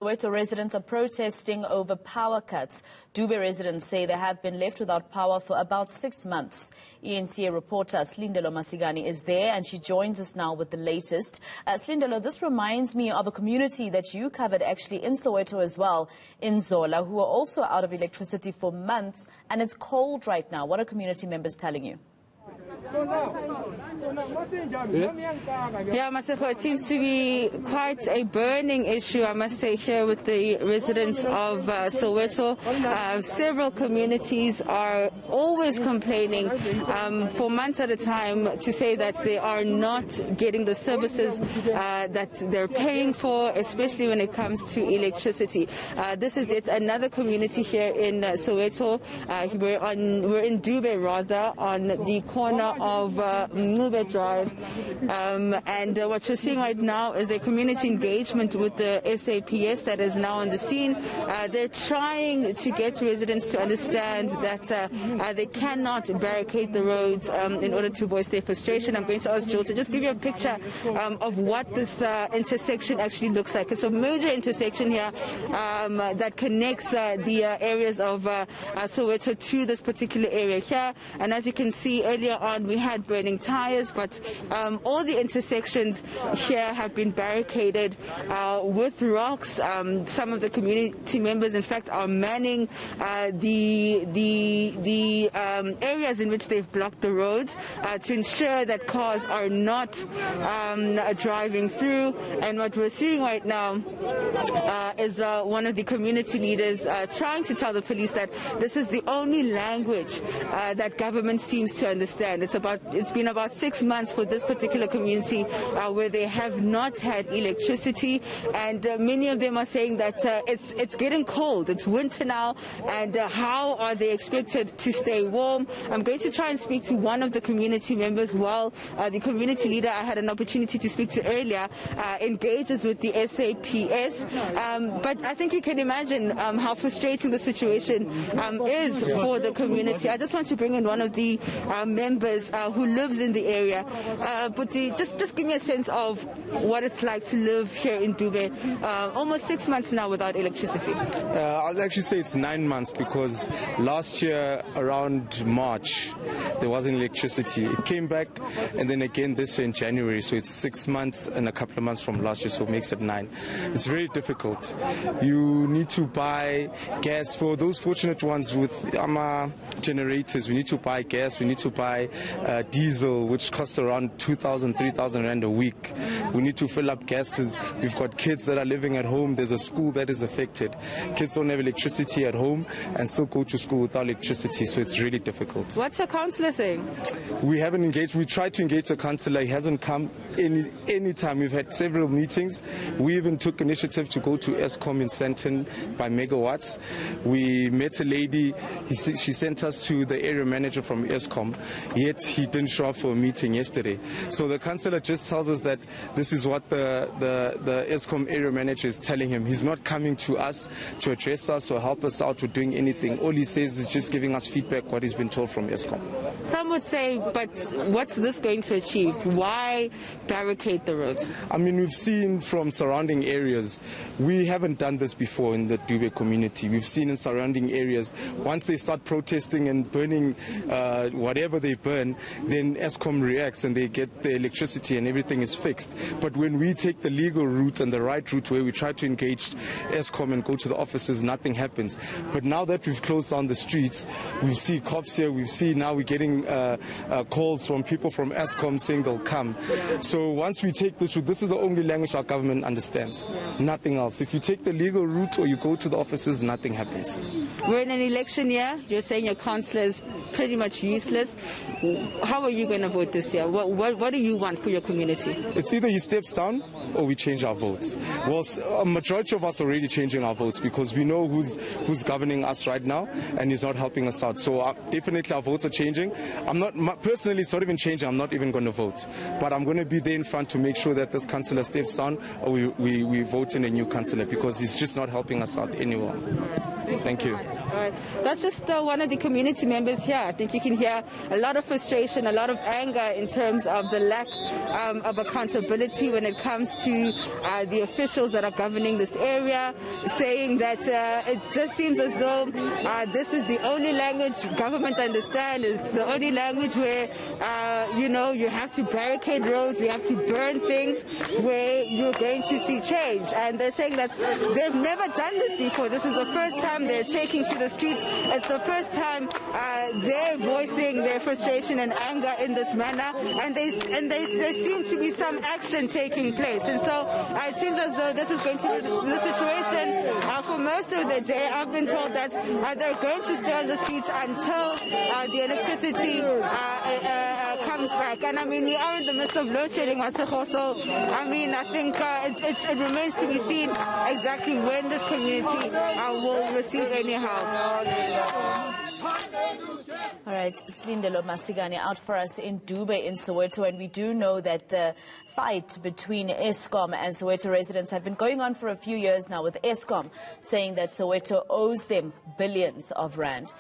Soweto residents are protesting over power cuts. Dube residents say they have been left without power for about 6 months. eNCA reporter Silindelo Masikane is there and she joins us now with the latest. Silindelo, this reminds me of a community that you covered actually in Soweto as well, in Zola, who are also out of electricity for months, and it's cold right now. What are community members telling you? Yeah, Maseko, it seems to be quite a burning issue, I must say, here with the residents of Soweto. Several communities are always complaining for months at a time to say that they are not getting the services that they're paying for, especially when it comes to electricity. This is yet another community here in Soweto. We're in Dube, rather, on the corner of Dube Drive, and what you're seeing right now is a community engagement with the SAPS that is now on the scene. They're trying to get residents to understand that they cannot barricade the roads in order to voice their frustration. I'm going to ask Joel to just give you a picture of what this intersection actually looks like. It's a major intersection here that connects the areas of Soweto to this particular area here, and as you can see earlier on, we had burning tires, but all the intersections here have been barricaded with rocks. Some of the community members, in fact, are manning the areas in which they've blocked the roads to ensure that cars are not driving through. And what we're seeing right now is one of the community leaders trying to tell the police that this is the only language that government seems to understand. It's been about 6 months for this particular community where they have not had electricity, and many of them are saying that it's getting cold. It's winter now, and how are they expected to stay warm? I'm going to try and speak to one of the community members while the community leader I had an opportunity to speak to earlier engages with the SAPS. But I think you can imagine how frustrating the situation is for the community. I just want to bring in one of the members who lives in the area. But just give me a sense of what it's like to live here in Dube. Almost 6 months now without electricity. I'll actually say it's 9 months, because last year around March there wasn't electricity. It came back, and then again this year in January. So it's 6 months and a couple of months from last year, so it makes it 9. It's very difficult. You need to buy gas for those fortunate ones with generators. We need to buy gas. We need to buy diesel, which costs around 2,000, 3,000 rand a week. We need to fill up gases. We've got kids that are living at home. There's a school that is affected. Kids don't have electricity at home and still go to school without electricity, so it's really difficult. What's the councillor saying? We haven't engaged. We tried to engage the councillor. He hasn't come any time. We've had several meetings. We even took initiative to go to eSCOM in Sandton by megawatts. We met a lady. She sent us to the area manager from eSCOM, yet he didn't show up for a meeting yesterday. So the councillor just tells us that this is what the eSCOM area manager is telling him. He's not coming to us to address us or help us out with doing anything. All he says is just giving us feedback, what he's been told from eSCOM. Some would say, but what's this going to achieve? Why barricade the roads? I mean, we've seen from surrounding areas, we haven't done this before in the Dube community. We've seen in surrounding areas, once they start protesting and burning whatever they burn, then eSCOM reacts and they get the electricity and everything is fixed. But when we take the legal route and the right route, where we try to engage eSCOM and go to the offices, nothing happens. But now that we've closed down the streets, we see cops here, now we're getting calls from people from eSCOM saying they'll come. So once we take this route, this is the only language our government understands. Nothing else. If you take the legal route or you go to the offices, nothing happens. We're in an election year. You're saying your councillor is pretty much useless. How are you going to vote this year? What do you want for your community? It's either he steps down or we change our votes. Well, a majority of us are already changing our votes because we know who's governing us right now and he's not helping us out. So definitely our votes are changing. Personally, it's not even changing. I'm not even going to vote. But I'm going to be there in front to make sure that this councillor steps down or we vote in a new councillor, because he's just not helping us out anymore. Thank you. All right. That's just one of the community members here. I think you can hear a lot of frustration, a lot of anger in terms of the lack of accountability when it comes to the officials that are governing this area, saying that it just seems as though this is the only language government understands. It's the only language where, you have to barricade roads, you have to burn things, where you're going to see change. And they're saying that they've never done this before. This is the first time they're taking to the streets. It's the first time they're voicing their frustration and anger in this manner, and there seem to be some action taking place. And so it seems as though this is going to be the situation for most of the day. I've been told that they're going to stay on the streets until the electricity comes back. And I mean, we are in the midst of load shedding, so I mean, I think it remains to be seen exactly when this community will receive any help. All right, Silindelo Masikane out for us in Dube in Soweto, and we do know that the fight between Eskom and Soweto residents have been going on for a few years now, with Eskom saying that Soweto owes them billions of rand.